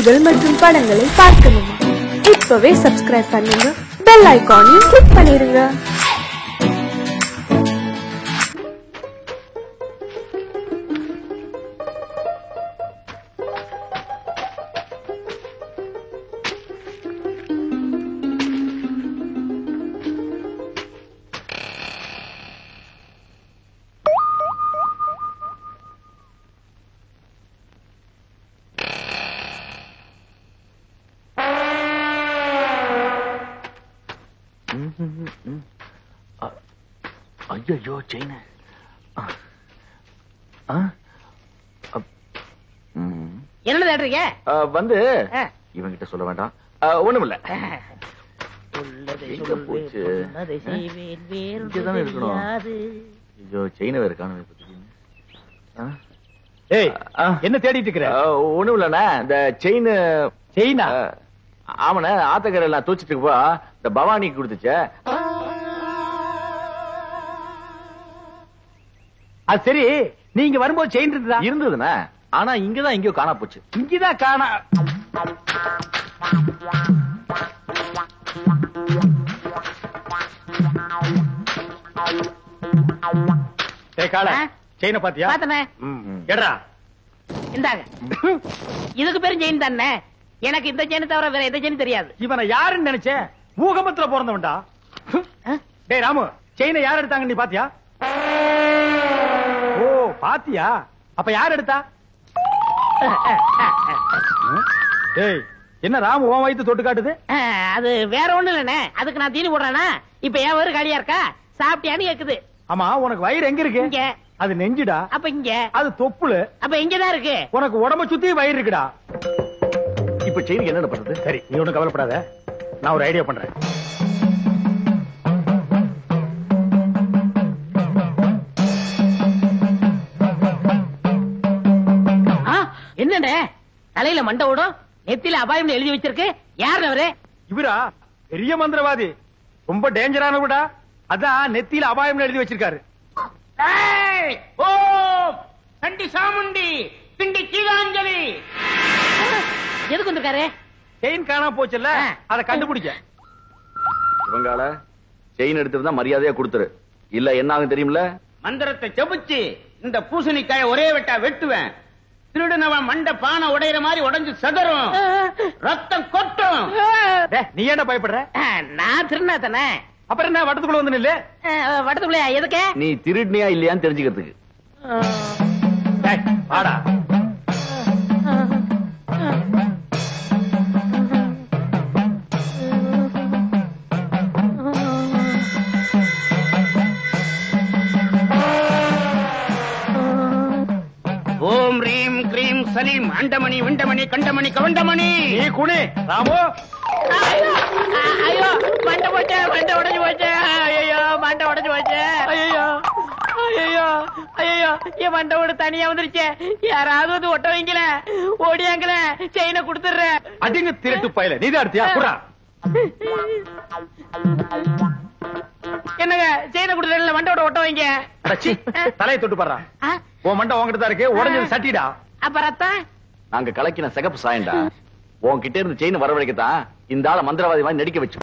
காணொளிகள் மற்றும் படங்களை பார்க்கணுமா? இப்பவே சப்ஸ்கிரைப் பண்ணுங்க, பெல் ஐகானையும் கிளிக் பண்ணிருங்க. ஐயோ செயின் என்ன தேடுறீங்க? வந்து இவங்கிட்ட சொல்ல வேண்டாம், ஒண்ணுமில்ல. போச்சு இருக்கணும். ஐயோ செயின வேற காணும். என்ன தேடிட்டு இருக்கிற? ஒண்ணும் இல்லண்ணா, இந்த செயினா ஆமண்ண ஆத்தக்கரை எல்லாம் தூச்சிட்டு இருக்கப்போ இந்த பவானிக்கு கொடுத்துச்ச. அது சரி, நீங்க வரும்போது செயின் இருந்ததுண்ணா, ஆனா இங்கதான் எங்கயோ காணா போச்சு. இங்கதான் காணா. செயின பாத்தியா? பாத்தனே. எடா இந்தாங்க. இதுக்கு பேரும் செயின் தானே. எனக்கு இந்த செயின் தவிர வேற எந்த செயின் தெரியாது. இவனை யாருன்னு நினைச்சேன்? பூகம்பத்துல பிறந்தவன்டா. டேய் ராமு, செயினை யார் எடுத்தாங்க நீ பாத்தியா? ஓ பாத்தியா? அப்ப யார் எடுத்தா? டேய் என்ன ராமு உன் வயித்து தொட்டு காட்டுது? அது வேற ஒண்ணு இல்லனே, அதுக்கு நான் தீனி போடுறேனா? இப்ப ஏன் வயிறு காலியா இருக்கா? சாப்பிட்டியான்னு கேக்குது. ஆமா, உனக்கு வயிறு எங்க இருக்கு? இங்க. அது நெஞ்சுடா. அப்ப இங்க. அது தொப்புளு. அப்ப இங்கதான் இருக்கு. உனக்கு உடம்ப சுத்தி வயிறு இருக்குடா. இப்ப செயினுக்கு என்ன பண்றது? சரி, நீ ஒண்ணும் கவலைப்படாத, நான் ஒரு ஐடியா பண்றேன். என்னடே தலையில மண்டை ஓடும், நெத்தில அபாயம் எழுதி வச்சிருக்கு. யாரு அவரு? இவரா? பெரிய மந்திரவாதி, ரொம்ப டேஞ்சரானவடா. அதான் நெத்தியில அபாயம் எழுதி வச்சிருக்காரு. ஓ கண்டி சாமுண்டி கிண்டி கீழாஞ்சலி. எதுக்கு வந்திருக்காரு? செயின் காணா போச்சுல்ல, அதை கண்டுபிடிக்க. இவங்கால செயின் எடுத்துருந்தா மரியாதையா கொடுத்துரு, இல்ல என்ன ஆகும் தெரியுமில்ல? மந்திரத்தை செபிச்சு இந்த பூசணிக்காய ஒரே வெட்டா வெட்டுவேன். திருடனவன் மண்ட பானை உடையிற மாதிரி உடைஞ்சு சதறும், ரத்தம் கொட்டும். நீ என்ன பயப்படுற? நான் திருநா தானே. அப்புறம் என்ன வட்டத்துக்குள்ள வந்து நில்லு. வட்டத்துக்குள்ள எதுக்கு? நீ திருடினியா இல்லையான்னு தெரிஞ்சுக்கிறதுக்கு. வாடா. ஓம் ரீம் கிரீம் சலீம் அண்டமணி விண்டமணி கண்டமணி கவண்டமணி. நீ குனி ராமு. ஐயோ மண்டை போச்சு, மண்டை உடைஞ்சு போச்சு. ஐயோ மண்டை உடைஞ்சு போச்சு. ஐயோ ஐயோ ஐயோ என் மண்டை ஓடு தனியா வந்துருச்சு. யாராவது வந்து ஒட்ட வைக்கல, ஓடியாங்கல, செயினை கொடுத்துடுற. அடிங்க திருட்டு பையல, நீதான் எடுத்தியா? குறா. என்னங்க செயினை கொடுத்துடல, மண்டோட ஒட்ட வைங்க. தலையை தொட்டு பாடுறா. உன் மண்டை உங்ககிட்ட தான் இருக்கு, உடஞ்சது சட்டிடா. அப்ப ரத்தம் நாங்க கலக்கின சிகப்பு சாயண்டா. உன்கிட்ட இருந்து செயின் வரவழைக்கத்தான் இந்த ஆள மந்திரவாதி மாதிரி நடிக்க வச்சு.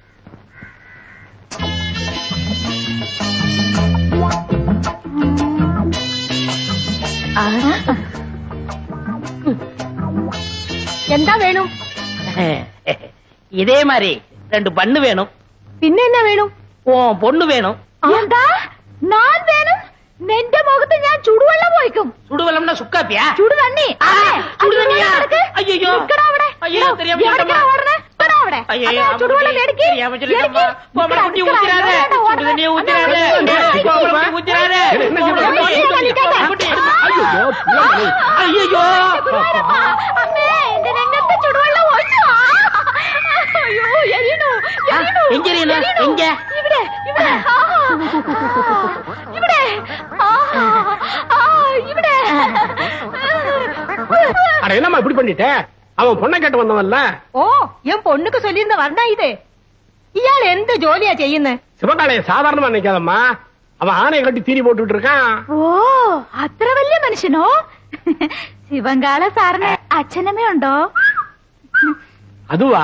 என்ன வேணும்? இதே மாதிரி 2 பண்ணு வேணும். പിന്നെ என்ன വേണം? பொண்ணு வேணும். நான் வேணும். നിന്റെ മുഖത്ത് ഞാൻ ചുടുവെള്ളം ഒഴിക്കും. சுடுவெள்ளம்னா சுக்காப்பியா? ചുടുതണ്ണി. சுடுதண்ணியா? ஐயோ ஐயோ தெரியாம சொல்லிட்டேன். ஐயோ சுடுவெள்ளம் எடுக்கி. தெரியாம சொல்லிட்டேன்மா. கோமல குட்டி ஊத்திராத. சுடுதண்ணியை ஊத்திராத. கோமல குட்டி ஊத்திராத. ஐயோ അമ്മേ എന്റെ രംഗത്ത് ചുടുവെള്ളം ഒഴിച്ചു. അയ്യോ എരിയണോ எங்க எங்க? ഇവിടെ ഇവിടെ ഇവിടെ ഇവിടെ. அட என்னம்மா இப்படி பண்ணிட்ட? அவன் பொண்ணை கேட்டு வந்தவன்ல. ഓ ഞാൻ പൊണ്ണുക്ക് ചൊല്ലിയിരുന്ന വർണ്ണ ഇത്. ഇയാൾ എന്ത് ജോലിയാ ചെയ്യുന്നത്? சிவகாலைய சாதாரணமா நினைக்காதம்மா, அவன் ஆணையை கட்டி தீனி போட்டுட்டு இருக்கான். ഓ അത്ര വലിയ മനുഷ്യനോ? ശിവങ്കാല സാറിന് അച്ഛനമ്മ ഉണ്ടോ? அதுவா,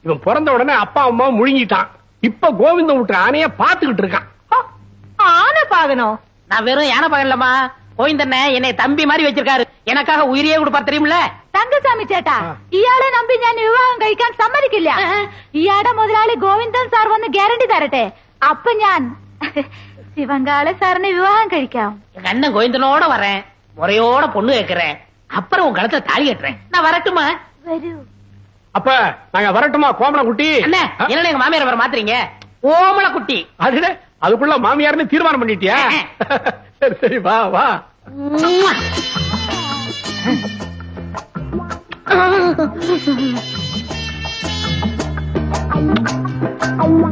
இவன் பிறந்த உடனே அப்பா அம்மா முழுங்கிட்டான். இப்ப கோவிந்தம் விட்டு ஆனைய பாத்துக்கிட்டு இருக்கான். ஆனை பாகணும். நான் வெறும் யானை பாகலமா, கோவிந்தண்ண என்னை தம்பி மாதிரி வச்சிருக்காரு. எனக்காக உயிரியே கொடுப்பார் தெரியுமில்ல. തങ്കസ്വാമി ചേട്ടാ, ഇയാളെ നമ്പി ഞാൻ വിവാഹം കഴിക്കാൻ സമ്മതിക്കില്ല. ഇയാടെ മുതലാളി ഗോവിന്ദൻ സാർ വന്ന് ഗ്യാരണ്ടി തരട്ടെ. അപ്പൊ ഞാൻ சிவங்கால சாரனை விவாகம் കഴിക്കാം. எங்க அண்ணன் கோவிந்தனோட வரேன், முறையோட பொண்ணு கேட்கிறேன், அப்புறம் உங்க கழுத்துல தாலி கட்டுறேன். நான் வரட்டுமா? വരൂ. அப்ப நாங்க வரட்டுமா கோமல குட்டி? அண்ணே, என்ன எங்க மாமியார் வர மாத்துறீங்க? ஓமல குட்டி. அதுக்குள்ள மாமியார்னு தீர்மானம் பண்ணிட்டியா? சரி சரி, வா வா.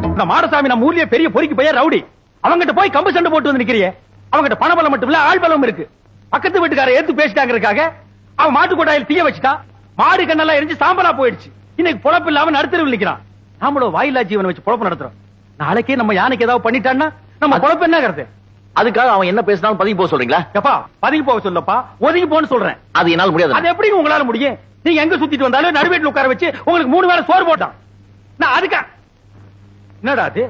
இந்த மாடசாமி நம்ம ஊர்லயே பெரிய பொறுக்கி பையன் ரவுடி. அவங்கிட்ட போய் கம்பு சண்டை போட்டு வந்து நிக்கிறியே. அவங்கிட்ட பணபலம் மட்டும் இல்ல, ஆள் பலம் இருக்கு. பக்கத்து வீட்டுக்கார ஏத்து பேசிட்டாங்கிறதுக்காக அவன் மாட்டு கொட்டாயில் தீய வச்சுட்டான். மாடு கண்ணெல்லாம் எரிஞ்சு சாம்பலா போயிடுச்சு. இன்னைக்கு பொழப்பு இல்லாம நடுத்தருவில் நிக்கிறான். நாமளும் வாயிலா ஜீவனை வச்சு பொழப்பு நடத்துறோம். நாளைக்கே நம்ம யானைக்கு ஏதாவது பண்ணிட்டான்னா நம்ம பொழப்பு என்ன கருத்து? அதுக்காக அவன் என்ன பேசினாலும் பதுங்கி போக சொல்றீங்களா? எப்பா பதுங்கி போக சொல்லப்பா, ஒதுங்கி போன்னு சொல்றேன். அது என்னால முடியாது. அது எப்படி உங்களால முடியும்? நீங்க எங்க சுத்திட்டு வந்தாலும் நடுவேட்டில் உட்கார வச்சு உங்களுக்கு 3 வேளை சோறு போட்டான். நான் அதுக்கா என்னடா அது?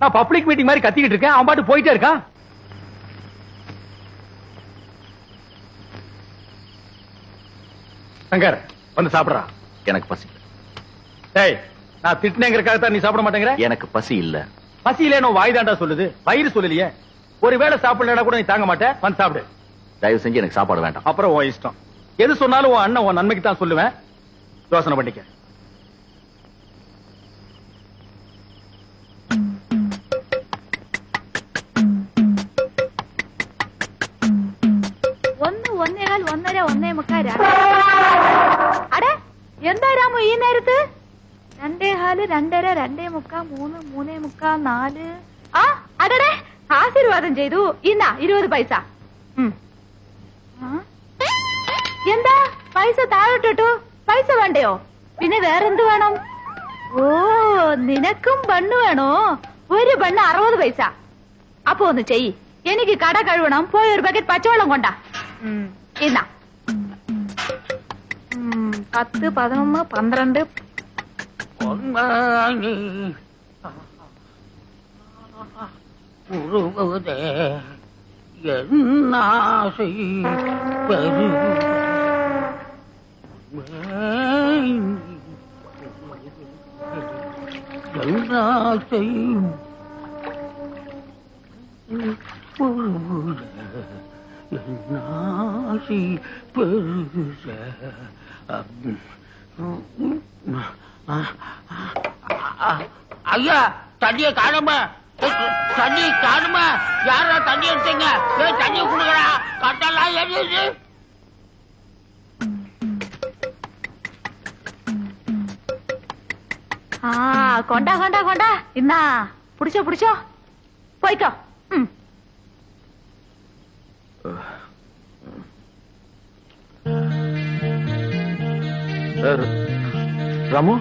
நான் பப்ளிக் மீட்டிங் மாதிரி கத்திக்கிட்டு இருக்கேன், அவன் பாட்டு போயிட்டே இருக்கான். சங்கர் வந்து சாப்பிடுறா. எனக்கு பசி. டேய், நான் திட்டினேங்கிறதுக்காக தான் நீ சாப்பிட மாட்டேங்கிற? எனக்கு பசி இல்ல. பசி இல்ல, வாய் தாண்டா சொல்லுது, வயிறு சொல்லலையே. ஒருவேளை சாப்பிடலனா கூட நீ தாங்க மாட்டேன். வந்து சாப்பிடு. தயவு செஞ்சு எனக்கு சாப்பாடு வேண்டாம். அப்புறம் உன் இஷ்டம். எது சொன்னாலும் உன் அண்ணன் உன் நன்மைக்கு தான் சொல்லுவேன். யோசனை பண்ணிக்க. ഒന്നേകാൽ 1:30 1:45. അടേ, എന്താ രാമു ഈ നേരത്ത്? 2:15 2:30 2:45 3 3:45 4. ആ അടടേ, ആശീർവാദം ചെയ്തു. ഇന്നാ 20 പൈസ. എന്താ പൈസ താഴോട്ടിട്ടു? പൈസ വേണ്ടയോ? പിന്നെ വേറെന്ത് വേണം? ഓ, നിനക്കും ബണ്ണ് വേണോ? ഒരു ബണ്ണ് 60 പൈസ. അപ്പൊ ഒന്ന് ചെയ്യ്, എനിക്ക് കട കഴുകണം. പോയി ഒരു ബക്കറ്റ് പച്ചവെള്ളം കൊണ്ടാ. ഇന്നാ 10 11 12. ஐயா, தண்ணிய காணுமா? தண்ணி காணுமா? யாரா தண்ணி எடுத்தீங்க? தண்ணி குடுக்கறா, கட்டெல்லாம் எரியுது. கொண்டா கொண்டா கொண்டா. இன்னா புடிச்சோ புடிச்சோ, போய்க்கோ. ராமு,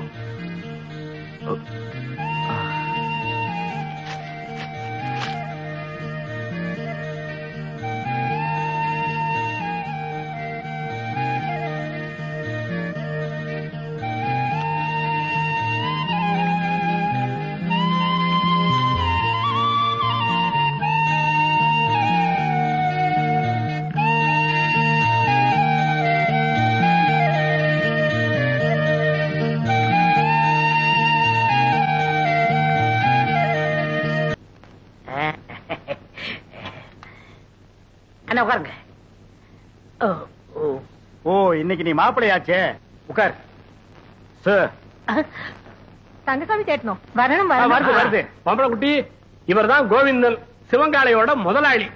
அண்ணா உட்காருங்க. ஓ, இன்னைக்கு நீ மாப்பிள்ளையாச்சே, உட்கார். சார், தங்கசாமி சேட்டனோ வரணும் வருது வருது. பம்பள குட்டி, இவர் தான் கோவிந்தன், சிவங்காளையோட முதலாளி.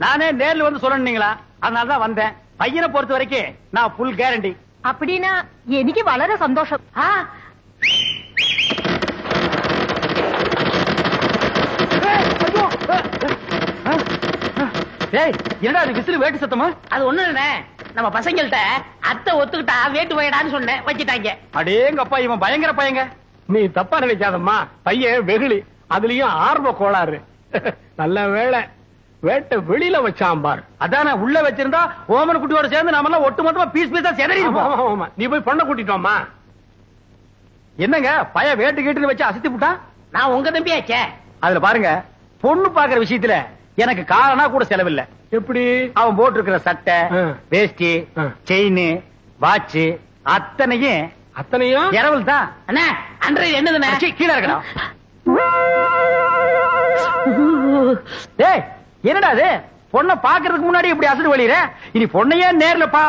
நானே நேர்ல வந்து சொல்லணுங்களா, அதனாலதான் வந்தேன். பையனை பொறுத்த வரைக்கும் நான் புல் கேரண்டி. அப்படின்னா எனக்கு வளர சந்தோஷம். என்னடா அது விசிறு வேட்டு சத்தமா? அது ஒண்ணு இல்ல, நம்ம பசங்கள்ட்ட அத்தை ஒத்துக்கிட்டா வேட்டு போயிடான்னு சொன்னேன், வச்சுட்டாங்க. அடேங்கப்பா, இவன் பயங்கர பையங்க. நீ தப்பா நினைக்காதம்மா, பையன் வெகுளி, அதுலயும் ஆர்வ கோளாறு. நல்ல வேளை வேட்டை வெளியில வச்சான் பார். அதான உள்ள வச்சிருந்தா ஓமன குட்டியோட சேர்ந்து நாம எல்லாம் ஒட்டு மொத்தமா பீஸ் பீஸா செதறி. நீ போய் பொண்ணை கூட்டிட்டோம்மா. என்னங்க பய வேட்டு கேட்டு வச்சு அசத்தி விட்டான். நான் உங்க தம்பியாச்சே. அதுல பாருங்க, பொண்ணு பாக்குற விஷயத்துல எனக்கு காரணா கூட செலவில்லை. எப்படி? அவன் போட்டு இருக்கிற சட்டை, வேஷ்டி, செயின், வாட்ச் அத்தனையும் இரவல் தான். அண்ணா அன்றைய என்னதுண்ணா? கீழே இருக்கணும். டேய் என்னடா அது? பொண்ணை பாக்குறதுக்கு முன்னாடி இப்படி அசடு வழியிற, இனி பொண்ணையே நேர்ல பா.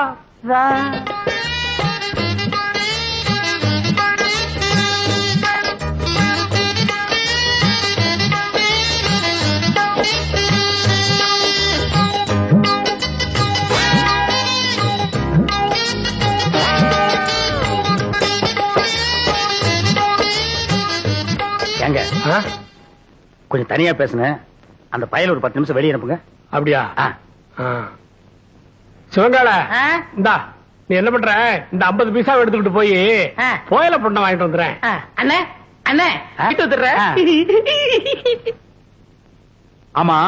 ஏங்க கொஞ்சம் தனியா பேசுங்க. அந்த பயல ஒரு 10 நிமிஷம் வெளியே அனுப்புங்க. அப்படியா? சிவங்கால இந்தா, நீ என்ன பண்ற? இந்த 50 பைசா எடுத்துக்கிட்டு போய் கோயில பொண்ணை வாங்கிட்டு வந்துடுறேன். அண்ணே அண்ணே வீட்டு வந்துடுறேன். ஆமா,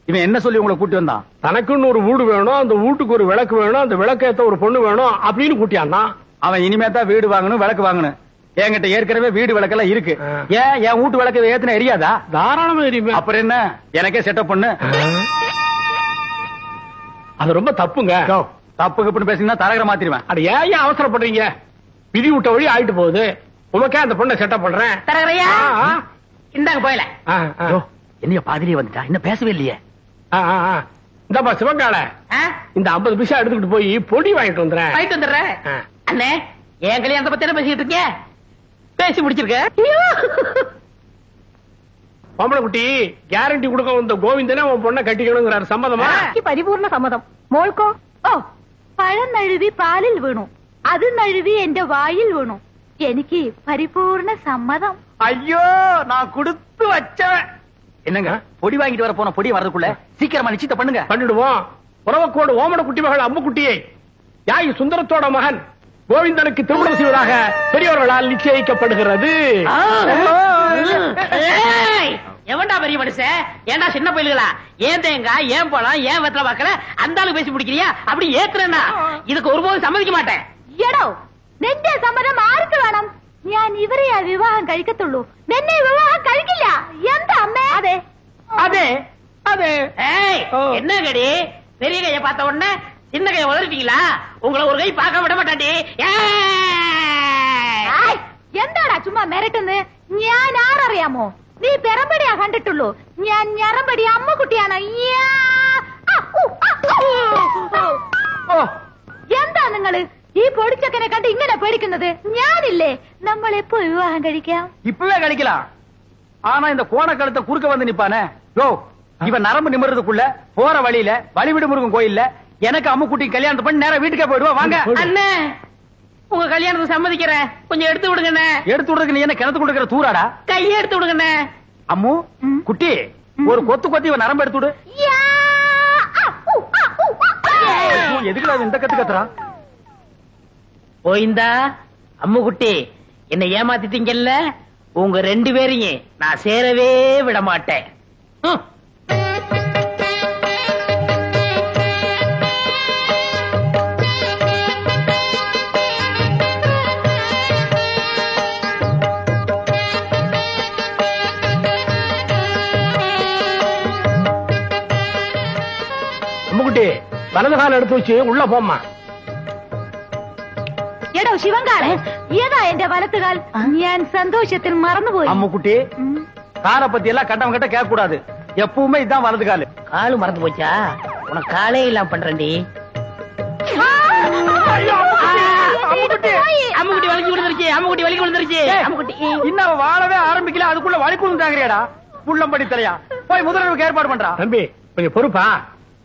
இவன் என்ன சொல்லி உங்களை கூட்டி வந்தான்? தனக்குன்னு ஒரு வீடு வேணும், அந்த வீட்டுக்கு ஒரு விளக்கு வேணும், அந்த விளக்கேத்த ஒரு பொண்ணு வேணும் அப்படின்னு கூட்டியாந்தான். அவன் இனிமே தான் வீடு வாங்கணும், விளக்கு வாங்கணும். என்கிட்ட ஏற்கனவே வீடு விளக்கெல்லாம் இருக்கு. ஏன் என் வீட்டு விளக்கு ஏத்துன எரியாதா? தாராளமா எரியுமே. அப்புறம் என்ன, எனக்கே செட்டப் பண்ணு. அது ரொம்ப தப்புங்க. தப்பு கப்புன்னு பேசினா தரகரை மாத்திருவேன். அது ஏன் அவசரப்படுறீங்க? விதி விட்ட வழி ஆயிட்டு போகுது. உமக்கே அந்த பொண்ணை செட்டப் பண்றேன். தரகரையா இந்தாங்க போயல. என்னைய பாதிரியே வந்துட்டா, இன்னும் பேசவே இல்லையே. இந்தப்பா சிவங்கால, இந்த 50 பைசா எடுத்துக்கிட்டு போய் பொடி வாங்கிட்டு வந்துடுறேன். வாங்கிட்டு வந்துடுறேன். அண்ணே என் கல்யாணத்தை பத்தி என்ன பேசிட்டு இருக்கீங்க? பேசி முடிச்சிருக்க. பொம்பளை குட்டி கேரண்டி கொடுக்க வந்த கோவிந்தனே உன் பொண்ணை கட்டிக்கணுங்கிறாரு. சம்மதமா? പരിപൂർണ സമ്മതം. മോൾക്കോ? ഓ, പഴം നഴുവി പാലിൽ വീണു, അത് നഴുവി എന്റെ വായിൽ വീണു. എനിക്ക് പരിപൂർണ സമ്മതം. ஐயோ, நான் கொடுத்து வச்சவன். என்னங்க பொடி வாங்கிட்டு வர போன பொடி வரதுக்குள்ள சீக்கிரமா நிச்சயத்தை பண்ணுங்க. பண்ணிடுவோம். உறவக்கோடு ஓமன குட்டி மகள் அம்முக்குட்டியை யாய் சுந்தரத்தோட மகன் கோவிந்தனுக்கு திருமணம் செய்வதாக பெரியவர்களால் நிச்சயிக்கப்படுகிறது. எவன்டா பெரிய மனுஷன்? ஏன்டா சின்ன பயில்களா? ஏன் தேங்காய், ஏன் பழம், ஏன் வெத்தலை பாக்கல அந்த ஆளு பேசி பிடிக்கிறியா? அப்படி ஏத்துறேன்னா இதுக்கு ஒருபோதும் சம்மதிக்க மாட்டேன். എടോ, നിന്റെ സമ്മതം ആർക്ക് വേണം? ഞാൻ ഇവരെയാ വിവാഹം കഴിക്കത്തുള്ളൂ, നിന്നെ വിവാഹം കഴിക്കില്ല. എന്താ അമ്മേ? അതെ அதே அதே. என்ன கடி? பெரிய கைய பார்த்த உடனே சின்ன கைய உதறிட்டீங்களா? உங்களை ஒரு கை பார்க்க விட மாட்டாண்டி. എന്താടാ ചുമ്മാ മിരട്ടുന്ന്? ഞാൻ ആരറിയാമോ? നീ പെറമ്പടിയാ കണ്ടിട്ടുള്ളൂ, ഞാൻ ഞറമ്പടി അമ്മുക്കുട്ടിയാണ്. എന്താ നിങ്ങള് ഈ പൊടിച്ചക്കനെ കണ്ട് ഇങ്ങനെ പേടിക്കുന്നത്? ഞാനില്ലേ, നമ്മൾ എപ്പോ വിവാഹം കഴിക്കാം? இப்பவே கழிக்கலாம். ஆனா இந்த கோண கழுத்தை குறுக்க வந்து நிப்பானே, யோ இவன் நரம்பு நிமிர்றதுக்குள்ள போற வழியில வழிவிடு முருகன் கோயில்ல எனக்கு அம்முக்குட்டி கல்யாணத்தை பண்ணி நேரம் வீட்டுக்கே போயிடுவா. வாங்க அண்ணே, உங்க கல்யாணத்தை சம்மதிக்கிறேன், கொஞ்சம் எடுத்து விடுங்கண்ணே. எடுத்து விடுறதுக்கு நீ என்ன கிணத்து கொடுக்கிற தூராடா? கையை எடுத்து விடுங்கண்ணே. அம்மு குட்டி, ஒரு கொத்து கொத்தி இவன் நரம்பு எடுத்து விடு. எதுக்குடா இந்த கத்து கத்துறா? போயிந்தா அம்முக்குட்டி, என்ன ஏமாத்திட்டீங்கல்ல, உங்க 2 பேரையும் நான் சேரவே விட மாட்டேன். அம்முக்குட்டி வலது கால எடுத்து வச்சு உள்ள போம்மா. എടോ ശിവങ്കാല, ഏതാ എന്റെ വലത്തുകാൽ? ഞാൻ സന്തോഷത്തിൽ മറന്നുപോയി. அம்முக்குட்டி, காலை பத்தி எல்லாம் கட்டம் கட்ட கேட்க கூடாது. எப்பவுமே இதான் வலது காலு. காலு மறந்து போச்சா? உனக்கு காலே இல்லாம பண்றேன்டி. அம்முக்குட்டி வலிக்கு விழுந்துருச்சு, அம்முக்குட்டி வலிக்கு விழுந்துருச்சு. அம்முக்குட்டி இன்னும் வாழவே ஆரம்பிக்கல, அதுக்குள்ள வலிக்குழுந்தாங்கறியாடா புள்ளம்படி தலையா. போய் முதல்வருக்கு ஏற்பாடு பண்றா. தம்பி கொஞ்சம் பொறுப்பா.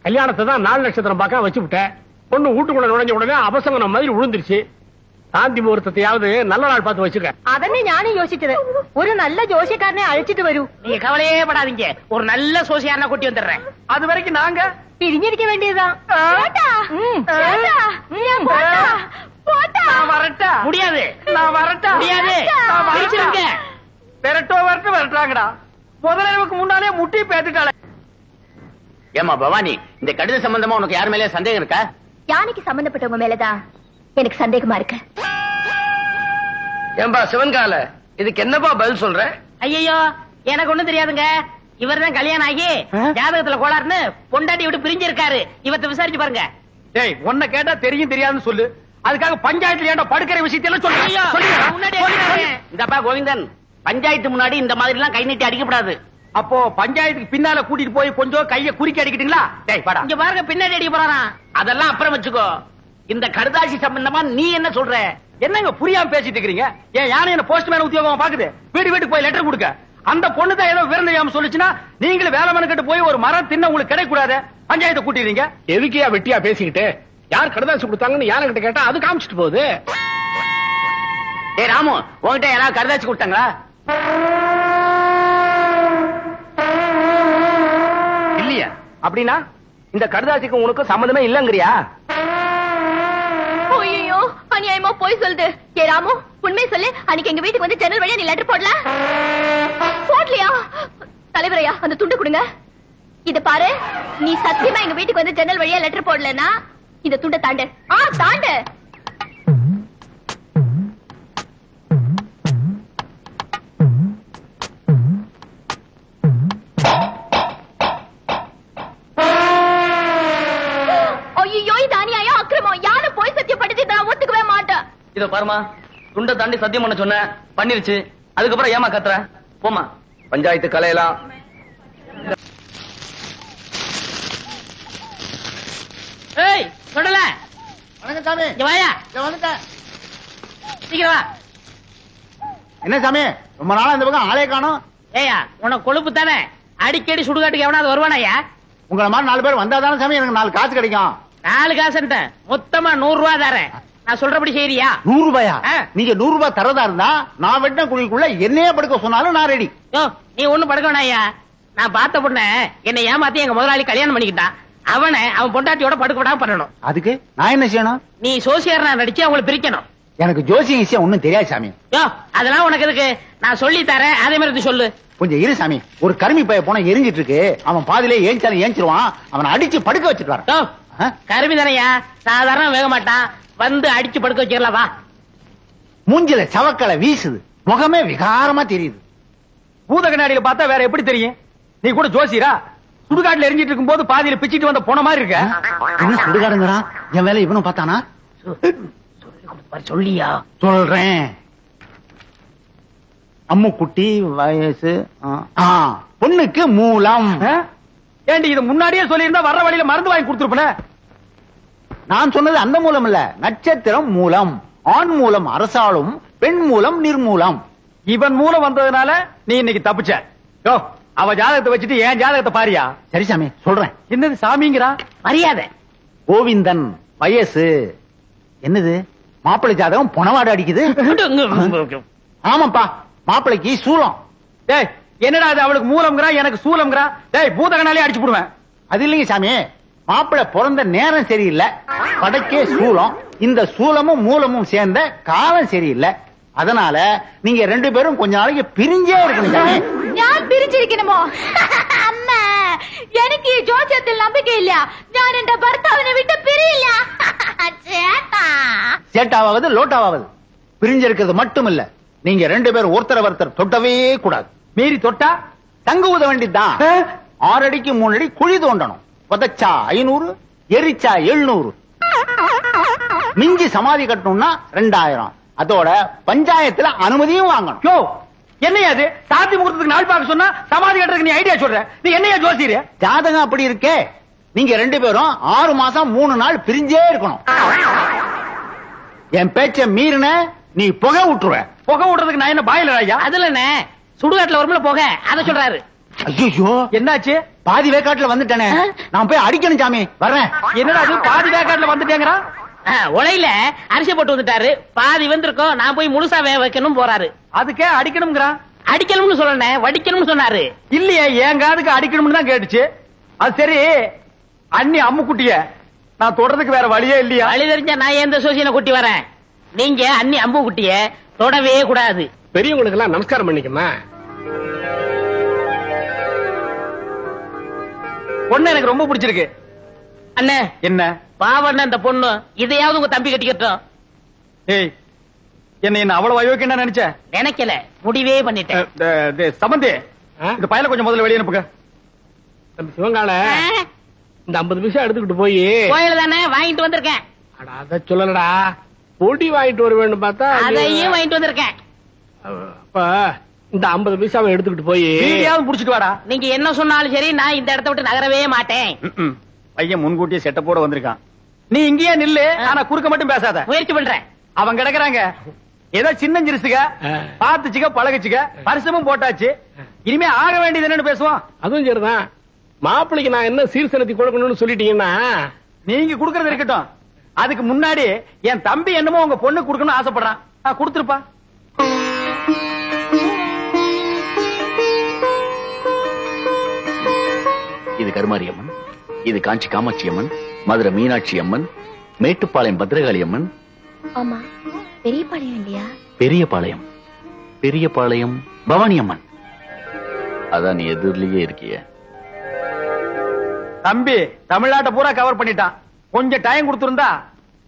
கல்யாணத்தை தான் 4 நட்சத்திரம் பார்க்க வச்சு விட்டேன். பொண்ணு வீட்டுக்குள்ள நுழைஞ்ச உடனே அபசங்கன மாதிரி விழுந்துருச்சு. சாந்தி முகூர்த்தத்தையாவது நல்ல நாள் பார்த்து வச்சுக்க. അതന്നെ ഞാനും യോசிച്ചത്. ഒരു നല്ല ജോഷിക്കാരനെ അഴിച്ചിട്ട് വരൂ. நீங்க கவலையே படாதீங்க, ஒரு நல்ல சோசியான கூட்டி வந்துடுறேன். அது வரைக்கும் நாங்க പിരിഞ്ഞിരിക്ക വേണ്ടിയതാ. வரட்டா முடியாது, நான் வரட்டா முடியாது. பிரிச்சிருங்க. விரட்டோ வரட்டு வரட்டாங்கடா. முதலமைக்கு முன்னாலே முட்டி பேத்துட்டாளே. ஏமா பவானி, இந்த கடித சம்பந்தமா உனக்கு யார் மேலே சந்தேகம் இருக்கா? யானைக்கு சம்பந்தப்பட்டவங்க மேலதான் எனக்கு சந்தேகமா இருக்கு. ஏன்பா சிவன்கால இதுக்கு என்னப்பா பதில் சொல்ற? ஐயோ எனக்கு ஒண்ணும் தெரியாதுங்க. இவர்தான் கல்யாணம் ஆகி ஜாதகத்துல கோளாறுன்னு பொண்டாட்டி விட்டு பிரிஞ்சிருக்காரு. இவர்த்த விசாரிச்சு பாருங்க. டேய் உன்னை கேட்டா தெரியும் தெரியாதுன்னு சொல்லு. அதுக்காக பஞ்சாயத்துல ஏன்டா படுக்கிற விஷயத்தையெல்லாம் சொல்லு. இந்தப்பா கோவிந்தன், பஞ்சாயத்து முன்னாடி இந்த மாதிரி எல்லாம் கை நீட்டி அடிக்கப்படாது. அப்போ பஞ்சாயத்துக்கு பின்னால கூட்டிட்டு போய் கொஞ்சம் கைய குறுக்கி அடிக்கிட்டீங்களா? டேய் வாடா. இங்க பாருங்க பின்னாடி அடிக்க போறாராம். அதெல்லாம் அப்புறம் வச்சுக்கோ. இந்த கடுதாசி சம்பந்தமா நீ என்ன சொல்ற? என்னங்க புரியாம பேசிட்டு இருக்கீங்க? ஏன் யானை என்ன போஸ்ட்மேன் உத்தியோகம் பாக்குது? வீட்டுக்கு போய் லெட்டர் கொடுக்க. அந்த பொண்ணு தான் ஏதோ விருந்தாம சொல்லுச்சுன்னா நீங்களும் வேலை மனக்கிட்டு போய் ஒரு மரம் தின்ன உங்களுக்கு கிடைக்க கூடாது. பஞ்சாயத்தை கூட்டிடுறீங்க. எதுக்கியா வெட்டியா பேசிக்கிட்டு? யார் கடதாசி கொடுத்தாங்கன்னு யாரை கிட்ட கேட்டா அது காமிச்சிட்டு போகுது. ஏ ராமு, உன்கிட்ட யாராவது கடுதாசி கொடுத்தாங்களா? இல்லையா? அப்படின்னா இந்த கடுதாசிக்கு உனக்கு சம்மந்தமே இல்லங்கறியா? ஐயோ அநியாயமா போய் சொல்லுது. ஏ ராமு, உண்மை சொல்லு. அன்னைக்கு எங்க வீட்டுக்கு வந்து ஜன்னல் வழியா நீ லெட்டர் போடல? போடலையா? தலைவரையா அந்த துண்டு கொடுங்க. இத பாரு, நீ சத்தியமா எங்க வீட்டுக்கு வந்து ஜன்னல் வழியா லெட்டர் போடலன்னா இந்த துண்டை தாண்டு. தாண்டு. ஐயோ இது அநியாயம், அக்கிரமம். யாரும் போய் சத்தியப்படுத்தி நான் ஒத்துக்கவே மாட்டேன். இத பாருமா, துண்டை தாண்டி சத்தியம் பண்ண சொன்ன, பண்ணிருச்சு. அதுக்கப்புறம் ஏமா கத்துற? போமா. பஞ்சாயத்து கலையெல்லாம் ஏய் சொல்லல. வணக்கம் சாமி. இங்க வாயா. வந்துட்டேன். சீக்கிரம் வா. என்ன சாமி, ரொம்ப நாளா இந்த பக்கம் ஆளே காணோம். ஏயா உனக்கு கொழுப்பு தானே? அடிக்கடி சுடுகாட்டுக்கு எவனாவது வருவானாயா? உங்களை மாதிரி 4 பேர் வந்தா தானே சாமி எனக்கு 4 காசு கிடைக்கும். 4 காசுன்ட்ட மொத்தமா 100 ரூபாய் தரேன். நான் சொல்றபடி செய்யறியா? 100 ரூபாயா? ஆ. நீங்க 100 ரூபாய் தரதா இருந்தா நான் வெட்டின குழிக்குள்ள என்னையே படுக்க சொன்னாலும் நான் ரெடி. யோ நீ ஒண்ணும் படுக்க வேணாயா. நான் பார்த்த பொண்ண என்னை ஏமாத்தி எங்க முதலாளி கல்யாணம் பண்ணிக்கிட்டான். அவன் பொண்டாட்டியோட படுக்க விடாம பண்ணணும். அதுக்கு நான் என்ன செய்யணும்? நீ சோசியர்னா நடிச்சு அவங்களை பிரிக்கணும். எனக்கு ஜோசியம் விஷயம் ஒண்ணும் தெரியாது சாமி. யோ அதெல்லாம் உனக்கு எதுக்கு? நான் சொல்லி தரேன், அதே மாதிரி சொல்லு. கொஞ்சம் இரு சாமி. ஒரு கருமி பைய போன எரிஞ்சிட்டு இருக்கு. அவன் பாதிலே ஏஞ்சாலும் ஏஞ்சிருவான். அவனை அடிச்சு படுக்க வச்சுட்டு வர. யோ கருமி தானையா, சாதாரண வேக மாட்டான். வந்து அடிச்சு படுக்க வச்சிடலாம் வா. மூஞ்சில சவக்கலை வீசுது, முகமே விகாரமா தெரியுது. பூத கண்ணாடியில பார்த்தா வேற எப்படி தெரியும்? நீ கூட ஜோசியரா? சுடுகாட்டுல எரிஞ்சிட்டு இருக்கும் போது பாதியில பிச்சிட்டு வந்த போன மாதிரி இருக்க. என்ன சுடுகாடுங்கிறான்? என் வேலை இவனும் பார்த்தானா? சொல்லியா? சொல்றேன். அம்முக்குட்டி வயசு பொண்ணுக்கு மூலம். ஏண்டி இது முன்னாடியே சொல்லியிருந்தா வர்ற வழியில மருந்து வாங்கி கொடுத்துருப்பேன். நான் சொன்னது அந்த மூலம் இல்ல, நட்சத்திரம் மூலம். ஆண் மூலம் அரசாளும், பெண் மூலம் நிர்மூலம். இவன் மூலம் வந்ததுனால நீ இன்னைக்கு தப்பிச்ச. யோ அவ ஜாதகத்தை வச்சுட்டு ஏன் ஜாதகத்தை பாரியா? சரி சாமி சொல்றேன். என்னது சாமிங்கிறா? மரியாதை. கோவிந்தன் வயசு என்னது? மாப்பிள்ளை ஜாதகம் பொணவாடு அடிக்குது. ஆமாப்பா, மாப்பிள்ளைக்கு சூலம். டேய் என்னடா அது? அவளுக்கு மூலம்ங்கறா, எனக்கு சூலம்ங்கறா. டேய் பூதகனாலே அடிச்சு போடுவேன். அது இல்லைங்க சாமி, மாப்பிள்ளை பிறந்த நேரம் சரியில்லை, படைக்கே சூலம். இந்த சூலமும் மூலமும் சேர்ந்த காலம் சரியில்லை. அதனால நீங்க 2 பேரும் கொஞ்ச நாளைக்கு பிரிஞ்சே இருக்கணும் சாமி. நான் பிரிஞ்சிருக்கணுமோ? அம்மா, எனக்கு ஜோசியத்தில் நம்பிக்கை இல்ல. நான் என் பர்த்தாவினை விட்டு பிரியல. சேட்டாவது லோட்டாவது பிரிஞ்சிருக்கிறது மட்டும் இல்ல, நீங்க 2 பேரும் ஒருத்தர் தொட்டவே கூடாது. மீறி தொட்டா தங்க ஊத வேண்டியதுதான். 6 அடிக்கு 3 அடி குழி தோண்டணும். புதைச்சா 500, எரிச்சா 700. மிஞ்சி சமாதி கட்டணும்னா 2000. அதோட பஞ்சாயத்துல அனுமதியும் வாங்கணும். யோ என்னையா அது? சாந்தி முகூர்த்தத்துக்கு நாள் பார்க்க சொன்னா சமாதி கட்டுறதுக்கு நீ ஐடியா சொல்ற? நீ என்னையா ஜோசியர்? ஜாதகம் அப்படி இருக்கே. நீங்க 2 பேரும் 6 மாசம் 3 நாள் பிரிஞ்சே இருக்கணும். என் பேச்ச மீறின நீ புகை விட்டுருவ. புகை விடுறதுக்கு நான் என்ன பாயிலர் ஐயா? அதுல என்ன சுடுகாட்டுல வரும்ல போக, அத சொல்றாரு. ஐயோ என்னாச்சு? பாதி வேக்காட்டுல வந்துட்டேனே, நான் போய் அடிக்கணும் சாமி. வர்றேன். என்னடா அது பாதி வேக்காட்டுல வந்துட்டேங்கறா? உலையில அரிசி போட்டு வந்துட்டாரு, பாதி வந்திருக்கோம். நான் போய் முழுசா வேக வைக்கணும் போறாரு. அதுக்கே அடிக்கணும்ங்கறா? அடிக்கணும்னு சொல்லணும், வடிக்கணும்னு சொன்னாரு. இல்லையே, என் காதுக்கு அடிக்கணும்னு தான் கேட்டுச்சு. அது சரி, அண்ணி அம்முக்குட்டிய நான் தொடறதுக்கு வேற வழியே இல்லையா? வழி தெரிஞ்சா நான் எந்த சோசியனை கூட்டி வரேன். நீங்க அண்ணி அம்பு குட்டிய தொடவே கூடாது. பெரியவங்களுக்கு எல்லாம் நமஸ்காரம் பண்ணிக்கமா. பொண்ணு எனக்கு ரொம்ப பிடிச்சிருக்கு. அண்ணே என்ன பாவண்ண அந்த பொண்ணு, இதையாவது உங்க தம்பி கட்டிக்கட்டும். ஏய் என்ன அவ்வளவு அயோக்கியம் நினைச்ச? நினைக்கல, முடிவே பண்ணிட்டேன். சம்பந்தி, இந்த பயல கொஞ்சம் முதல்ல வெளியே அனுப்புங்க. சிவங்கால இந்த 50 பைசா எடுத்துக்கிட்டு போய் கோயில் தானே வாங்கிட்டு வந்திருக்கேன். அத சொல்லலடா, பொடி வாங்கிட்டு வர வேண்டும் பார்த்தா அதையும் வாங்கிட்டு வந்திருக்கேன். அப்ப இந்த 50 பைசாவை எடுத்துக்கிட்டு போய் புடிச்சிட்டு வாடா. நீங்க என்ன சொன்னாலும் சரி, நான் இந்த இடத்த விட்டு நகரவே மாட்டேன். பையன் முன்கூட்டியே செட்டப்போட வந்திருக்கான். நீ இங்கேயே நில்லு, ஆனா குறுக்க மட்டும் பேசாத. முயற்சி பண்றேன். அவங்க கிடக்குறாங்க, ஏதோ சின்ன சிறுசுக, பாத்துச்சுக்க பழகுச்சுக்க, பரிசமும் போட்டாச்சு. இனிமே ஆக வேண்டியது என்னன்னு பேசுவோம். அதுவும் சரிதான். மாப்பிள்ளைக்கு நான் என்ன சீர்சனத்தி கொடுக்கணும்னு சொல்லிட்டீங்கன்னா நீங்க குடுக்கறது இருக்கட்டும். அதுக்கு முன்னாடி என் தம்பி என்னமோ உங்க பொண்ணு குடுக்கணும்னு ஆசைப்படுறான். நான் கொடுத்துருப்பா. இது கருமாரி அம்மன், இது காஞ்சி காமாட்சி அம்மன், மதுரை மீனாட்சி அம்மன், மேட்டுப்பாளையம் பத்ரகாளி அம்மன். ஆமா, பெரியபாளையம் இல்லையா? பெரியபாளையம், பெரியபாளையம் பவானி அம்மன். அதான் நீ எதிரிலேயே இருக்கிய. தம்பி தமிழ்நாட்டை பூரா கவர் பண்ணிட்டான். கொஞ்சம் டைம் கொடுத்திருந்தா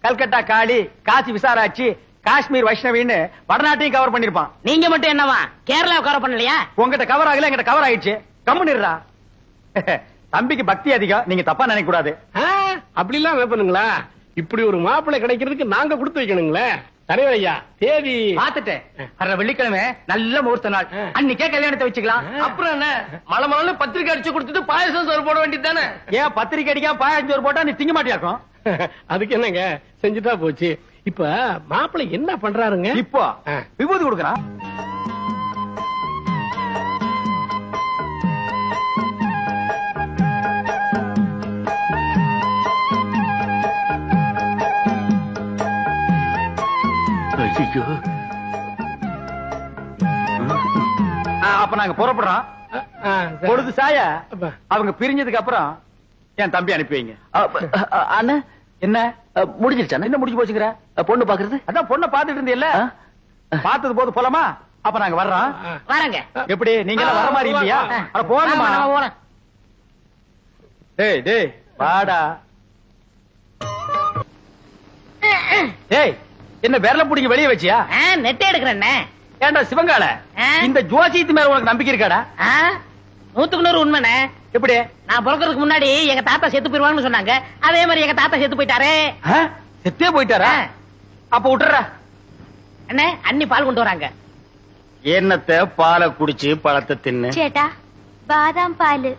கல்கட்டா காளி, காசி விசாராட்சி, காஷ்மீர் வைஷ்ணவின்னு வடநாட்டையும் கவர் பண்ணிருப்பான். நீங்க மட்டும் என்னவா கேரளா கவர் பண்ணலையா? உங்ககிட்ட கவர் ஆகல, எங்கிட்ட கவர் ஆயிடுச்சு. கம்முனிடுறா. தம்பிக்கு பக்தி அதிகம், நீங்க தப்பா நினைக்க கூடாது. அப்படி எல்லாம் வைப்பனுங்களா? இப்படி ஒரு மாப்பிள்ளை கிடைக்கிறதுக்கு நாங்க கொடுத்து வைக்கணுங்களே. தலைவர் ஐயா, தேதி பாத்துட்டேன். வர வெள்ளிக்கிழமை நல்ல முகூர்த்த நாள், அன்னைக்கே கல்யாணத்தை வச்சுக்கலாம். அப்புறம் என்ன, மலை பத்திரிக்கை அடிச்சு கொடுத்துட்டு பாயசம் சோறு போட வேண்டியது தானே? ஏன் பத்திரிக்கை அடிக்காம பாயசம் சோறு போட்டா நீ திங்க மாட்டியாக்கும்? அதுக்கு என்னங்க, செஞ்சுட்டா போச்சு. இப்ப மாப்பிள்ளை என்ன பண்றாருங்க? இப்போ விபூதி கொடுக்கறான். அப்ப நாங்க புறப்படுறோம். பொழுது சாய அவங்க பிரிஞ்சதுக்கு அப்புறம் என் தம்பி அனுப்பி வைங்க. அண்ணா என்ன முடிஞ்சிருச்சா? என்ன முடிஞ்சு போச்சுங்கிற? பொண்ணு பாக்குறது? அதான் பொண்ணை பாத்துட்டு இருந்தீல்ல, பார்த்தது போது போலாமா? அப்ப நாங்க வர்றோம். வரங்க. எப்படி நீங்க எல்லாம் வர மாதிரி இல்லையா? அட போங்கம்மா. டேய் டேய் வாடா. டேய் என்ன விரல புடிங்க வெளியே வச்சியா? நெட்டை எடுக்கிறேன். ஏண்டா சிவங்கால, இந்த ஜோசியத்து மேல உனக்கு நம்பிக்கை இருக்காடா? 100% உண்மைண்ணே. எப்படி? நான் பிறக்கிறதுக்கு முன்னாடி எங்க தாத்தா செத்து போயிருவாங்கன்னு சொன்னாங்க. அதே மாதிரி எங்க தாத்தா செத்து போயிட்டாரே. செத்தே போயிட்டாரா? அப்ப விட்டுற. அண்ணே, அண்ணி பால் கொண்டு வராங்க. என்னத்த பாலை குடிச்சு பழத்தை தின்னு. சேட்டா, பாதாம் பால்.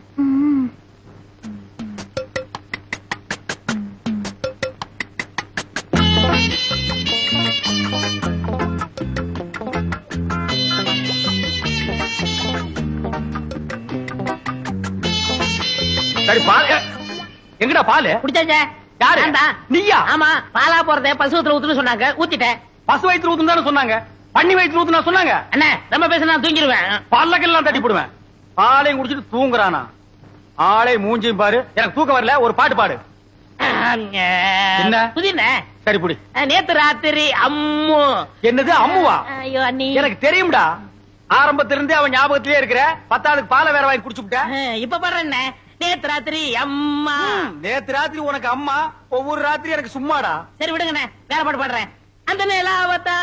சரி பால் எங்கடா? பால் குடிச்சாச்சே. யாரு? நீயா? ஆமா, பாலா போறத பசுவத்துல ஊத்துன்னு சொன்னாங்க, ஊத்திட்டேன். பசு வயிற்று ஊத்துன்னு சொன்னாங்க, பண்ணி வயிற்று ஊத்துனா சொன்னாங்க. அண்ணே, ரொம்ப பேச நான் தூங்கிடுவேன். பல்லக்கெல்லாம் தட்டி போடுவேன். பாலையும் குடிச்சிட்டு தூங்குறானா? ஆளே மூஞ்சியும் பாரு. எனக்கு தூக்கம் வரல, ஒரு பாட்டு பாடு. என்ன புதின? சரி புடி. நேத்து ராத்திரி அம்மு. என்னது அம்முவா? ஐயோ அண்ணி, எனக்கு தெரியும்டா. ஆரம்பத்துல இருந்தே அவன் ஞாபகத்திலே இருக்கிற. 10ஆளுக்கு பாலை வேற வாங்கி குடிச்சு விட்ட. இப்ப பாடுறேன். நேத்து ராத்திரி அம்மா. நேத்து ராத்திரி உனக்கு அம்மா, ஒவ்வொரு ராத்திரி எனக்கு சும்மாடா. சரி விடுங்கண்ணே, வேற பாட்டு பாடுறேன். அந்த நிலாவத்தா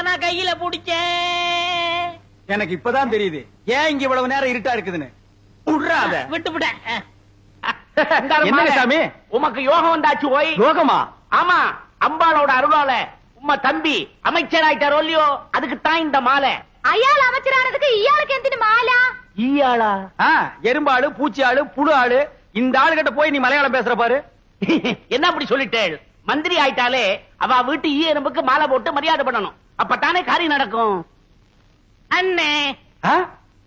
நான் கையில புடிச்சேன். எனக்கு இப்பதான் தெரியுது ஏன் இங்க இவ்வளவு நேரம் இருட்டா இருக்குதுன்னு. விடுறாத. விட்டுவிட்டேன். என்ன சாமி? உமக்கு யோகம் வந்தாச்சு. ஓய் யோகமா? ஆமா, அம்பாளோட அருளால உம்ம தம்பி அமைச்சராயிட்டாரோ இல்லையோ, அதுக்கு தான் இந்த மாலை. ஐயாள் அமைச்சரானதுக்கு ஈயாளுக்கு எந்தினு மாலா? ஈயாளா? எறும்பாளு, பூச்சி ஆளு, புழு ஆளு. இந்த ஆளுகிட்ட போய் நீ மலையாளம் பேசுற பாரு. என்ன அப்படி சொல்லிட்டேள்? மந்திரி ஆயிட்டாலே அவ வீட்டு ஈ எறும்புக்கு மாலை போட்டு மரியாதை பண்ணணும். அப்பத்தானே காரியம் நடக்கும். அண்ணே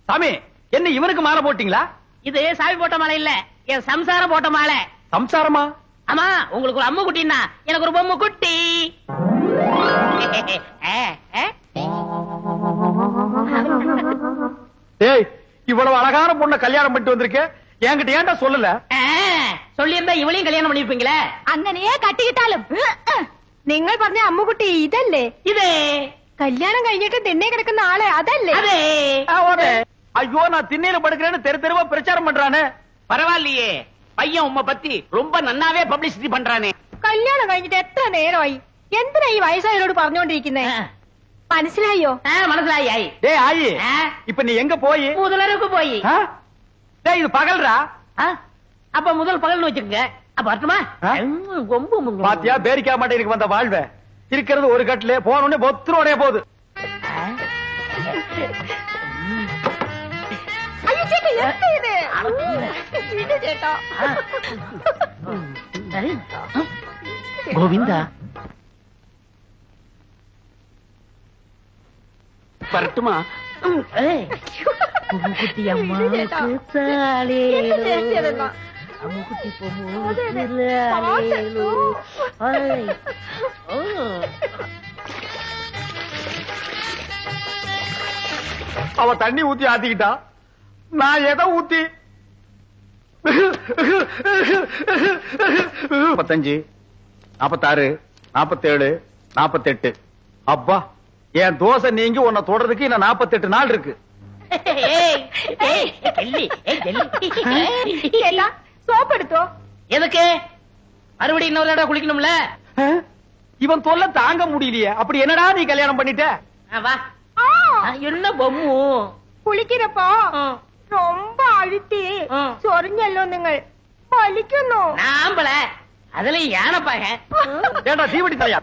சாமி, என்ன இவனுக்கு மாலை போட்டீங்களா? இது சாமி போட்ட மாலை இல்ல, என் சம்சாரம் போட்ட மாலை. சம்சாரமா? ஆமா, உங்களுக்கு ஒரு அம்மு குட்டின்னா எனக்கு ஒரு பொம்மை குட்டி. ஏய், இவ்வளவு அழகான பொண்ண கல்யாணம் பண்ணிட்டு வந்திருக்க, என்கிட்ட ஏன்டா சொல்லல? சொல்லியிருந்தா இவளையும் கல்யாணம் பண்ணிருப்பீங்களே. അങ്ങനെയേ കട്ടിക്കിട്ടാലും നിങ്ങൾ പറഞ്ഞ അമ്മുകുട്ടി ഇതല്ലേ? ഇത് കല്യാണം കഴിഞ്ഞിട്ട് തിന്നെ കിടക്കുന്ന ആളെ അതല്ലേ? അതെ. ஐயோ, நான் திண்ணையில படுக்கிறேன்னு தெரு தெருவா பிரச்சாரம் பண்றானே. பரவாயில்லையே, பையன் உம்மை பத்தி ரொம்ப நன்னாவே பப்ளிசிட்டி பண்றானே. കല്യാണം കഴിഞ്ഞിട്ട് എത്ര നേരമായി? എന്തിനാ ഈ വയസ്സായവരോട് പറഞ്ഞോണ്ടിരിക്കുന്നേ? മനസ്സിലായോ? മനസ്സിലായി ആയി. டேய் ஆயி, இப்ப நீ எங்க போய்? முதலருக்கு போய். டேய் இது பகல்ரா. அப்ப முதல் பகல்னு வச்சுக்கங்க. அப்ப வரட்டுமா? பாத்தியா பேரிக்கா மாட்டேனுக்கு வந்த வாழ்வ இருக்கிறது ஒரு கட்டிலே போன உடனே பொத்துறோடே போகுது. ஐயோ சேட்டா, என்ன இது? இது சேட்டா. கோவிந்தா வரட்டுமா? குட்டி அம்மா அம்முக்குட்டி அவ தண்ணி ஊத்தி ஆத்திக்கிட்டா, நான் எதை ஊத்தி 45, 46, 47, 48. அப்பா என் தோசை நீங்க உன்னை தொடறதுக்கு இன்னும் 48 நாள் இருக்கு. சோப் எடுத்தோ. எதுக்கு? மறுபடியும் இன்னொரு இடம் குளிக்கணும்ல. இவன் தொல்லை தாங்க முடியலையே. அப்படி என்னடா நீ கல்யாணம் பண்ணிட்ட? வா. என்ன பொம்மு കുളിക്കിരപ്പോ ரொம்ப அழுத்தி சொரிഞ്ഞല്ലോ നിങ്ങൾ വലിക്കുന്നു. நாம்பள அதுல யானைப்பாக. ஏண்டா தீவட்டி தலையா,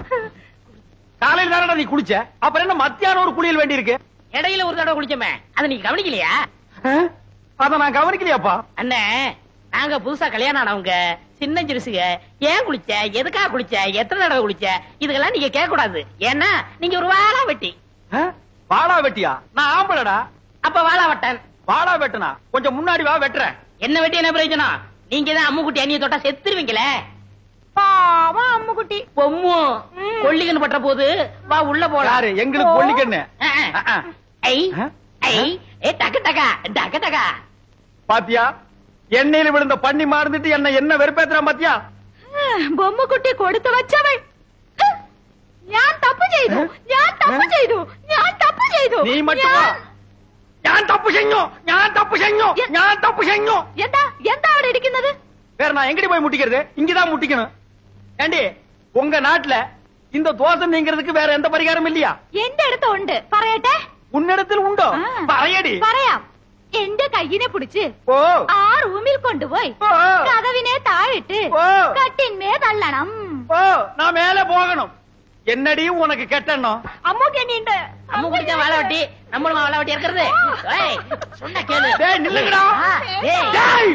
காலையில தானடா நீ குளிச்ச, அப்புறம் என்ன மத்தியானம் ஒரு குளியல் வேண்டி இருக்கு? இடையில ஒரு தடவை குளிச்சோமே, அதை நீங்க கவனிக்கலையா? அத நான் கவனிக்கலையாப்பா. அண்ணே, நாங்க புதுசா கல்யாணம் ஆனவங்க சின்ன சிறுசுக. ஏன் குளிச்ச, எதுக்காக குளிச்ச, எத்தனை தடவை குளிச்ச, இதுக்கெல்லாம் நீங்க கேட்க கூடாது. ஏன்னா நீங்க ஒரு வாழா வெட்டி. வாழா வெட்டியா? நான் ஆம்பளடா. அப்ப வாழா வெட்டன். வாழா வெட்டனா கொஞ்சம் முன்னாடி வா, வெட்டுறேன். என்ன வெட்டி என்ன பிரயோஜனம்? நீங்க தான் அம்முக்குட்டி அண்ணிய தொட்டா செத்துருவீங்களே. பாவம் அம்முக்குட்டி. பொம்மு கொல்லிக்கன்னு பற்ற போது வா உள்ள போலாம். யாரு எங்களுக்கு கொல்லிக்கண்ணு? டக்கு டக்கா டக்கு டக்கா. பாத்தியா எண்ணெயில விழுந்த பண்ணி மாறுந்துட்டு என்ன வெறுப்பேத்துறான் பாத்தியா? பொம்முக்குட்டி கொடுத்து வச்சவள். ഞാൻ തപ്പ് ചെയ്തു, ഞാൻ തപ്പ് ചെയ്തു, ഞാൻ തപ്പ് ചെയ്തു. நீ மட்டுமா? ഞാൻ തപ്പ് ചെയ്ഞ്ഞു, ഞാൻ തപ്പ് ചെയ്ഞ്ഞു, ഞാൻ തപ്പ് ചെയ്ഞ്ഞു. എന്താ എന്താ അവിടെ ഇരിക്കുന്നത്? வேற நான் எங்கடி போய் முட்டிக்கிறது? இங்கதான் முட்டிக்கணும். ஏண்டி உங்க நாட்டுல இந்த தோசை நீங்கிறதுக்கு வேற எந்த பரிகாரம் இல்லையா? എന്റെ അടുത്ത് ഉണ്ട്, പറയട്ടെ? உன்னிடத்தில் உண்டோ? പറയടി. പറയാം. എന്റെ കയ്യിനെ പിടിച്ച് ആ റൂമിൽ കൊണ്ടുപോയി കതവിനെ താഴിട്ട് കട്ടിന്മേ തള്ളണം. நான் மேல போகணும். என்னடி உனக்கு கெட்டணும்? அம்முக்கு என்னிண்டு அம்முக்குட்டி வாழ வெட்டி, நம்மளும் வாழ வெட்டி இருக்கிறது. சொன்ன கேளு. டேய் நில்லுங்கடா. டேய்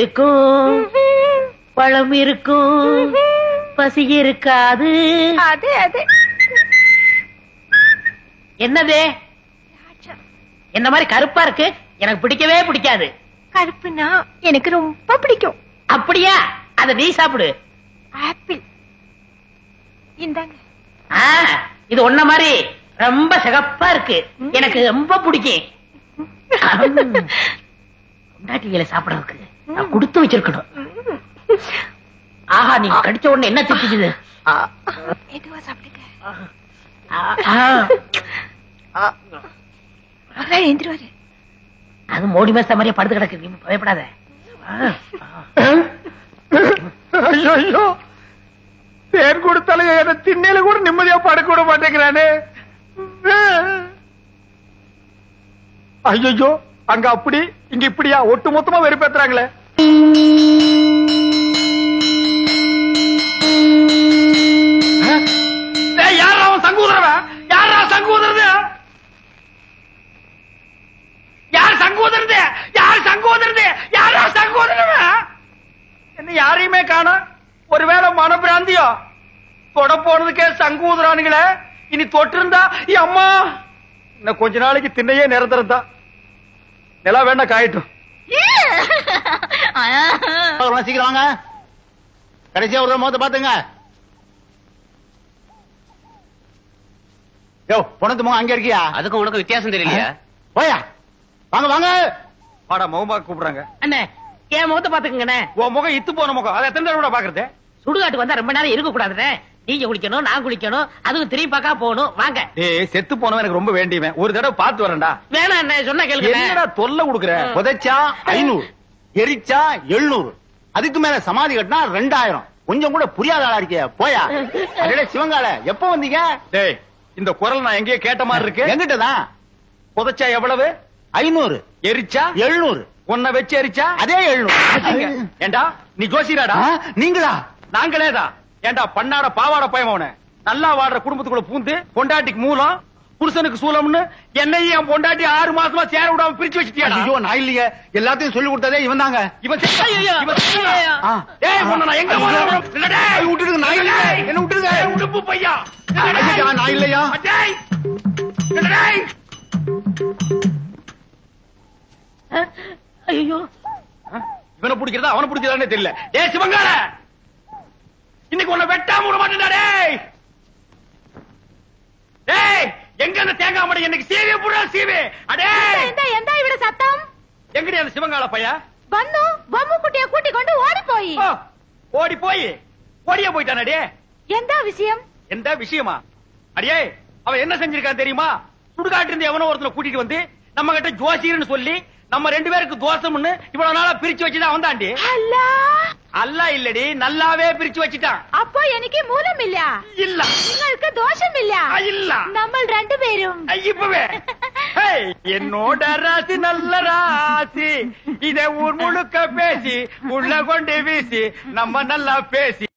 இருக்கும் பழம் இருக்கும், பசி இருக்காது. அது அது என்னது? என்ன மாதிரி கருப்பா இருக்கு, எனக்கு பிடிக்கவே பிடிக்காது. கருப்புனா எனக்கு ரொம்ப பிடிக்கும். அப்படியா? அத நீ சாப்பிடு. ஆப்பிள் இந்தாங்க. இது ஒன்ன மாதிரி ரொம்ப சிகப்பா இருக்கு, எனக்கு ரொம்ப பிடிக்கும். பொண்டாட்டிகளை சாப்பிடறதுக்கு நான் கொடுத்து வச்சிருக்கணும். ஆஹா, நீங்க கடிச்ச உடனே என்ன திட்டுது? மெதுவா சாப்பிடுங்க. எந்திருவாரு. அது மோடி மேச மாதிரியே படுத்து கிடக்கு, நீ பயப்படாத. ஐயோ, தேன் கொடுத்தாலும் என்ன திண்ணையில கூட நிம்மதியா படுக்க விட மாட்டேங்கிறானே. ஐயோ, அங்க அப்படி இங்க இப்படியா ஒட்டு மொத்தமா வெறுப்பேத்துறாங்களே. யாரா அவன் சங்கூதரவன்? யாரா சங்கூதரது? யார் சங்கூதரது? யார் சங்கூதரது? யாரா சங்கூதரவன்? என்ன யாரையுமே காணோம். ஒருவேளை மனப்பிராந்தியோ? தொட போனதுக்கே சங்கூதரானுங்களே. இனி தொட்டிருந்தா அம்மா இன்னும் கொஞ்ச நாளைக்கு திண்ணையே நிரந்தரம் தான். நிலா வேண்டாம், காயட்டும். சீக்கிரம் வாங்க, கடைசியா ஒரு மோத பாத்துங்க. யோ பொணத்து மோ அங்க இருக்கியா? அதுக்கும் உனக்கு வித்தியாசம் தெரியலையா? போயா, வாங்க வாங்க. வாடா, மௌமா கூப்பிடுறாங்க. அண்ணே, என் முகத்தை பாத்துக்கங்கண்ணே. உன் முகம் இத்து போன முகம் அதை எத்தனை தடவை பாக்குறது? சுடுகாட்டு வந்தா ரொம்ப நேரம் இருக்க கூடாதுண்ணே. நீங்க குளிக்கணும், நான் குளிக்கணும், அதுவும் திரும்பி பார்க்கா போகணும். வாங்க. டேய் செத்து போனவன் எனக்கு ரொம்ப வேண்டியவன், ஒரு தடவை பார்த்து வரேன்டா. வேணாம் அண்ணே, சொன்ன கேளுங்க. என்னடா தொல்லை கொடுக்குற? புதைச்சா 500, எரிச்சா 700, அதுக்கு மேல சமாதி கட்டினா 2000. கொஞ்சம் கூட புரியாத ஆளா இருக்கிய போயா. அடடே சிவங்கால எப்ப வந்தீங்க? டேய் இந்த குரல் நான் எங்கேயோ கேட்ட மாதிரி இருக்கு. எங்கிட்டதான். புதைச்சா எவ்வளவு? 500, எரிச்சா 700, உன்னை வச்சு எரிச்சா அதே 700. ஏண்டா நீ ஜோசியராடா? நீங்களா? நாங்களேதான். ஏண்டா பண்ணாட பாவாட பயமவன நல்லா வாடுற குடும்பத்துக்குள்ள பூந்து பொண்டாட்டிக்கு மூலம் புருஷனுக்கு சூலம்னு என்னையும் என் பொண்டாட்டி 6 மாசமா சேர விடாம பிரிச்சு வச்சிட்டியாடா? ஐயோ நான் இல்லையே, எல்லாத்தையும் சொல்லி கொடுத்ததே இவன் தாங்க. இவன் ஐயையோ, ஐயையோ. டேய் உன்னை நான் எங்க போறேன்? இல்லடா விட்டுடுங்க, நான் இல்ல. என்ன விட்டுடுங்க. உடுப்பு பையா. ஐயா, நான் இல்லையா? டேய் டேய் ஐயோ, இவனை பிடிக்கிறதா அவனை பிடிக்கிறதானே தெரியல. ஏய் சிவங்கால இன்னைக்கு உன்னை வெட்டாம விட மாட்டேன்டா. டேய் டேய் எங்க அந்த தேங்காய் மடை எனக்கு சீவே புறா சீவே. அடே எந்த இவட சத்தம்? எங்கடி அந்த சிவங்கால பையா? வந்து பொம்மை குட்டியை கூட்டி கொண்டு ஓடி போய். ஓடி போய் ஓடியே போயிட்டானே. எந்த விஷயம்? எந்த விஷயமா? அடியே அவன் என்ன செஞ்சிருக்கான் தெரியுமா? சுடுகாட்டு இருந்து எவனோ ஒருத்தனை கூட்டிட்டு வந்து நம்ம கிட்ட ஜோசியர்னு சொல்லி நம்ம 2 பேருக்கு தோசம்னு இவ்வளவு நாளா பிரிச்சு வச்சுதான் வந்தாண்டி. அல்லா அல்ல இல்லடி, நல்லாவே பிரிச்சு வச்சுட்டான். அப்போ எனக்கு மூலம் இல்ல. இல்ல உங்களுக்கு தோஷம் இல்ல. இல்ல நம்ம 2 பேரும் இப்பவே என்னோட ராசி நல்ல ராசி, இதை ஊர் முழுக்க பேசி உள்ள கொண்டு வீசி நம்ம நல்லா பேசி